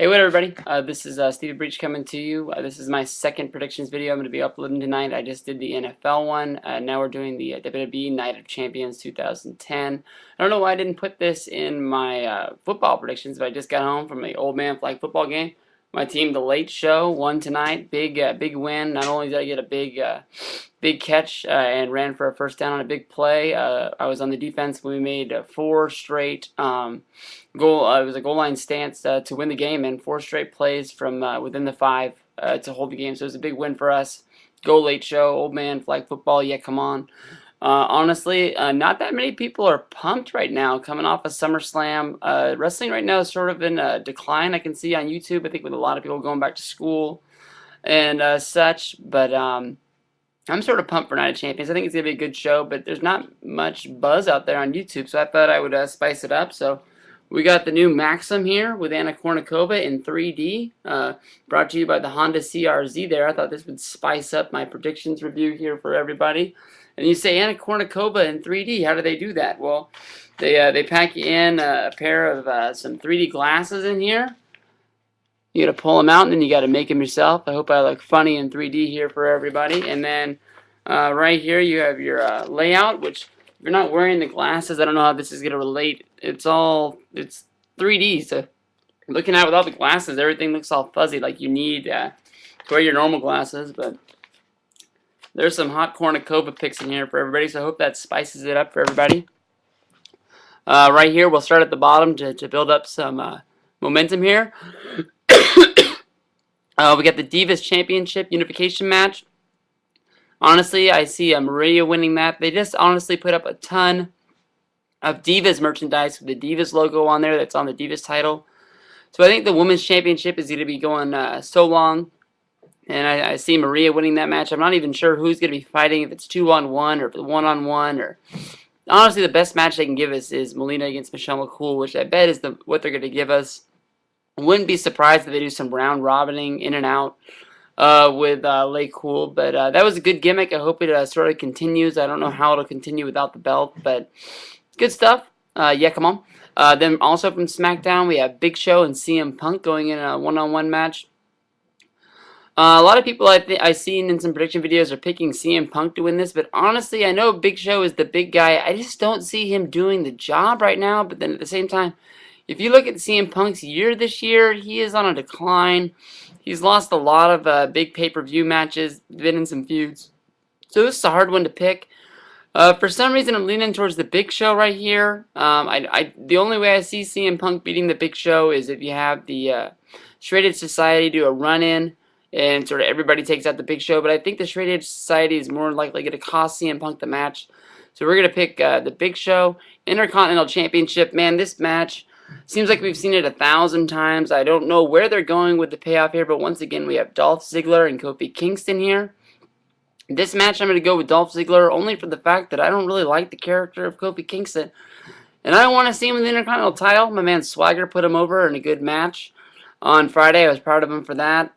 Hey, what everybody? This is Stevie Breach coming to you. This is my second predictions video I'm going to be uploading tonight. I just did the NFL one. Now we're doing the WWE Night of Champions 2010. I don't know why I didn't put this in my football predictions, but I just got home from a old man flag football game. My team, The Late Show, won tonight. Big win. Not only did I get a big catch and ran for a first down on a big play. I was on the defense when we made four straight goal. It was a goal line stance to win the game, and four straight plays from within the five to hold the game. So it was a big win for us. Go Late Show, old man flag football. Yeah, come on. Honestly, not that many people are pumped right now coming off of SummerSlam. Wrestling right now is sort of in a decline. I can see on YouTube, I think, with a lot of people going back to school and such. But I'm sort of pumped for Night of Champions. I think it's going to be a good show, but there's not much buzz out there on YouTube, so I thought I would spice it up. So we got the new Maxim here with Anna Kournikova in 3D, brought to you by the Honda CRZ there. I thought this would spice up my predictions review here for everybody. And you say Anna Kournikova in 3D, how do they do that? Well, they pack you in a pair of some 3D glasses in here. You got to pull them out, and then you got to make them yourself. I hope I look funny in 3D here for everybody. And then right here you have your layout, which if you're not wearing the glasses, I don't know how this is going to relate. It's 3D, so looking at it without the glasses, everything looks all fuzzy, like you need to wear your normal glasses. But there's some hot Kournikova picks in here for everybody, so I hope that spices it up for everybody. Right here, we'll start at the bottom to build up some momentum here. We got the Divas Championship Unification match. Honestly, I see Maria winning that. They just honestly put up a ton of Divas merchandise with the Divas logo on there that's on the Divas title. So I think the Women's Championship is going to be going so long. And I see Maria winning that match. I'm not even sure who's going to be fighting, if it's 2-on-1 or if it's 1-on-1. Or honestly, the best match they can give us is Melina against Michelle McCool, which I bet is what they're going to give us. Wouldn't be surprised if they do some round robining in and out with Lay Cool, but that was a good gimmick. I hope it sort of continues. I don't know how it'll continue without the belt, but good stuff. Yeah, come on. Then also from SmackDown, we have Big Show and CM Punk going in a one-on-one match. A lot of people I've seen in some prediction videos are picking CM Punk to win this, but honestly, I know Big Show is the big guy. I just don't see him doing the job right now, but then at the same time, if you look at CM Punk's year this year, he is on a decline. He's lost a lot of big pay-per-view matches, been in some feuds. So this is a hard one to pick. For some reason, I'm leaning towards the Big Show right here. The only way I see CM Punk beating the Big Show is if you have the Shredded Society do a run-in and sort of everybody takes out the Big Show. But I think the Shredded Society is more likely going to cost CM Punk the match. So we're going to pick the Big Show. Intercontinental Championship. Man, this match seems like we've seen it 1,000 times. I don't know where they're going with the payoff here, but once again, we have Dolph Ziggler and Kofi Kingston here. This match, I'm going to go with Dolph Ziggler only for the fact that I don't really like the character of Kofi Kingston. And I don't want to see him with the Intercontinental title. My man Swagger put him over in a good match on Friday. I was proud of him for that.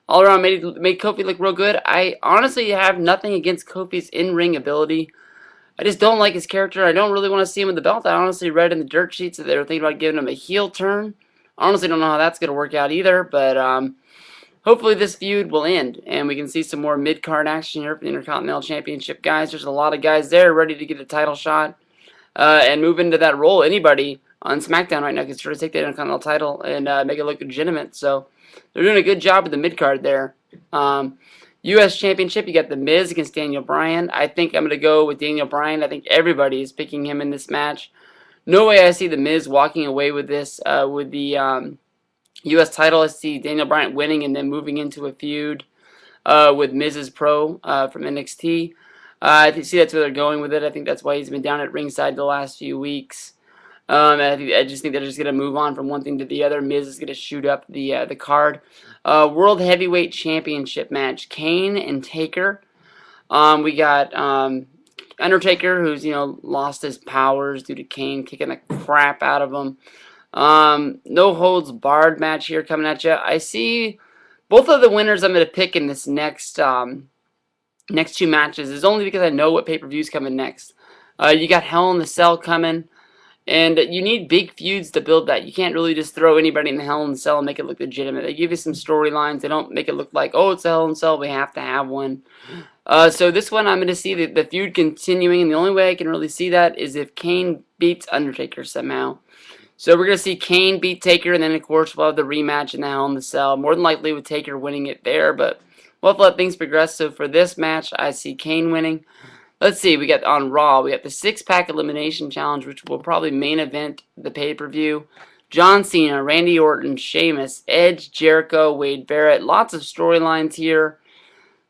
All around made Kofi look real good. I honestly have nothing against Kofi's in-ring ability. I just don't like his character. I don't really want to see him with the belt. I honestly read in the dirt sheets that they were thinking about giving him a heel turn. I honestly don't know how that's going to work out either, but hopefully this feud will end, and we can see some more mid-card action here for the Intercontinental Championship, guys. There's a lot of guys there ready to get a title shot and move into that role. Anybody on SmackDown right now can sort of take the Intercontinental title and make it look legitimate, so they're doing a good job with the mid-card there. U.S. Championship, you got The Miz against Daniel Bryan. I think I'm going to go with Daniel Bryan. I think everybody is picking him in this match. No way I see The Miz walking away with this, with the U.S. title. I see Daniel Bryan winning and then moving into a feud with Miz's Pro from NXT. I see that's where they're going with it. I think that's why he's been down at ringside the last few weeks. I just think they're just going to move on from one thing to the other. Miz is going to shoot up the card. World Heavyweight Championship match. Kane and Taker. We got Undertaker, who's lost his powers due to Kane kicking the crap out of him. No holds barred match here coming at you. I see both of the winners I'm going to pick in this next two matches is only because I know what pay-per-view's coming next. You got Hell in the Cell coming. And you need big feuds to build that. You can't really just throw anybody in the Hell in a Cell and make it look legitimate. They give you some storylines. They don't make it look like, oh, it's a Hell in a Cell, we have to have one. So this one, I'm going to see the feud continuing, and the only way I can really see that is if Kane beats Undertaker somehow. So we're going to see Kane beat Taker, and then, of course, we'll have the rematch in the Hell in a Cell. More than likely with Taker winning it there, but we'll have to let things progress. So for this match, I see Kane winning. Let's see, we got on Raw, we got the 6-pack elimination challenge, which will probably main event the pay-per-view. John Cena, Randy Orton, Sheamus, Edge, Jericho, Wade Barrett. Lots of storylines here.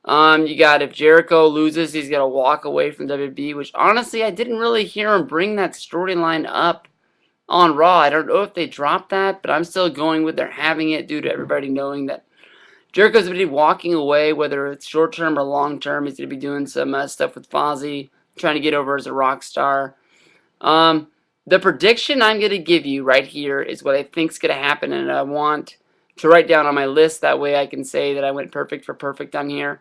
You got if Jericho loses, he's going to walk away from WWE, which honestly, I didn't really hear him bring that storyline up on Raw. I don't know if they dropped that, but I'm still going with they're having it due to everybody knowing that Jericho's going to be walking away, whether it's short-term or long-term. He's going to be doing some stuff with Fozzy, trying to get over as a rock star. The prediction I'm going to give you right here is what I think is going to happen, and I want to write down on my list. That way I can say that I went perfect for perfect on here.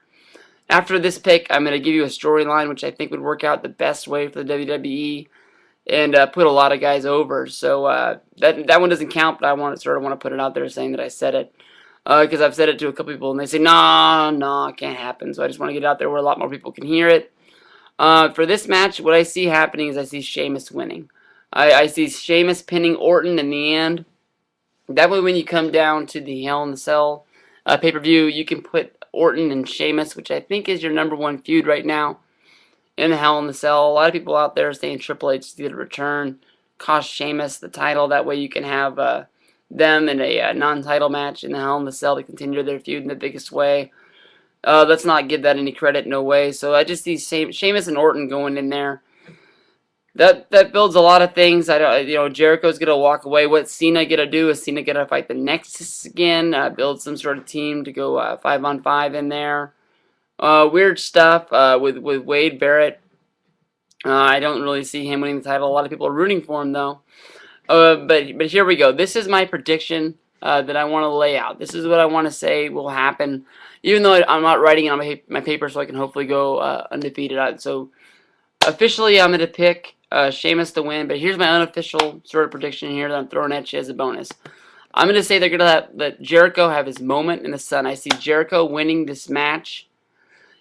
After this pick, I'm going to give you a storyline which I think would work out the best way for the WWE and put a lot of guys over. So that one doesn't count, but I want to put it out there saying that I said it. Because I've said it to a couple people, and they say, nah, it can't happen. So I just want to get it out there where a lot more people can hear it. For this match, what I see happening is I see Sheamus winning. I see Sheamus pinning Orton in the end. That way when you come down to the Hell in a Cell pay-per-view, you can put Orton and Sheamus, which I think is your #1 feud right now, in the Hell in a Cell. A lot of people out there are saying Triple H is going to return, cost Sheamus the title. That way you can have them in a non-title match in the Hell in a Cell to continue their feud in the biggest way. Let's not give that any credit, no way. So I just see Sheamus and Orton going in there. That builds a lot of things. Jericho's gonna walk away. What's Cena gonna do? Is Cena gonna fight the Nexus again? Build some sort of team to go 5-on-5 in there. Weird stuff with Wade Barrett. I don't really see him winning the title. A lot of people are rooting for him though. But here we go. This is my prediction that I want to lay out. This is what I want to say will happen, even though I'm not writing it on my paper, so I can hopefully go undefeated. So officially, I'm going to pick Sheamus to win. But here's my unofficial sort of prediction here that I'm throwing at you as a bonus. I'm going to say they're going to let Jericho have his moment in the sun. I see Jericho winning this match.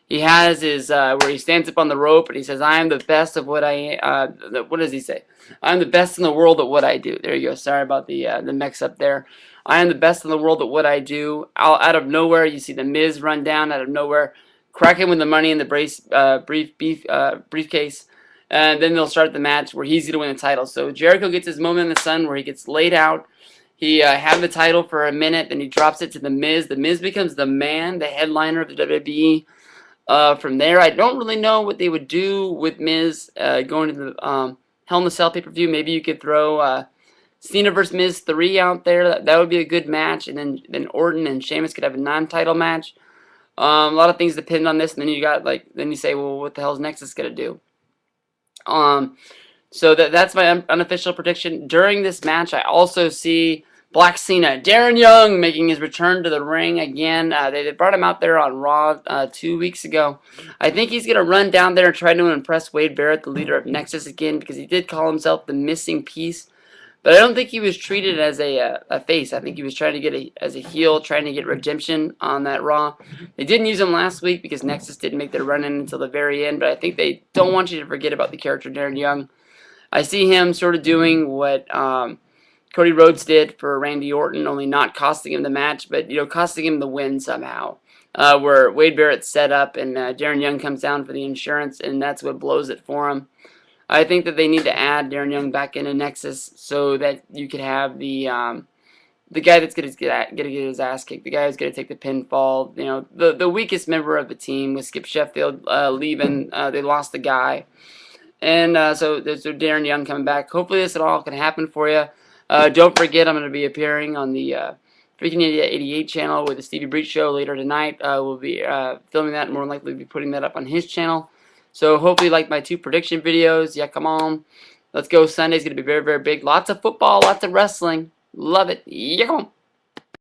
He has his where he stands up on the rope and he says, "I am the best of what I." What does he say? "I'm the best in the world at what I do." There you go. Sorry about the mix-up there. I am the best in the world at what I do. Out of nowhere, you see the Miz run down out of nowhere, crack him with the money in the briefcase, and then they'll start the match where he's going to win the title. So Jericho gets his moment in the sun where he gets laid out. He had the title for a minute, then he drops it to the Miz. The Miz becomes the man, the headliner of the WWE. From there, I don't really know what they would do with Miz going to the Hell in a Cell pay-per-view. Maybe you could throw Cena vs. Miz 3 out there. That would be a good match. And then Orton and Sheamus could have a non-title match. A lot of things depend on this. And then you say, well, what the hell is Nexus gonna do? So that's my unofficial prediction. During this match, I also see Black Cena, Darren Young, making his return to the ring again. They brought him out there on Raw 2 weeks ago. I think he's going to run down there and try to impress Wade Barrett, the leader of Nexus, again, because he did call himself the missing piece. But I don't think he was treated as a face. I think he was trying to get as a heel, trying to get redemption on that Raw. They didn't use him last week because Nexus didn't make their run in until the very end. But I think they don't want you to forget about the character Darren Young. I see him sort of doing what Cody Rhodes did for Randy Orton, only not costing him the match, but costing him the win somehow. Where Wade Barrett's set up and Darren Young comes down for the insurance, and that's what blows it for him. I think that they need to add Darren Young back into Nexus so that you could have the guy that's going to get his ass kicked, the guy who's going to take the pinfall. The weakest member of the team with Skip Sheffield leaving. They lost the guy, and so there's Darren Young coming back. Hopefully this all can happen for you. Don't forget, I'm going to be appearing on the Freaking Idiot 88 channel with the Stevie Breach Show later tonight. We'll be filming that and more than likely be putting that up on his channel. So hopefully you like my 2 prediction videos. Yeah, come on. Let's go. Sunday's going to be very, very big. Lots of football, lots of wrestling. Love it. Yeah, come on.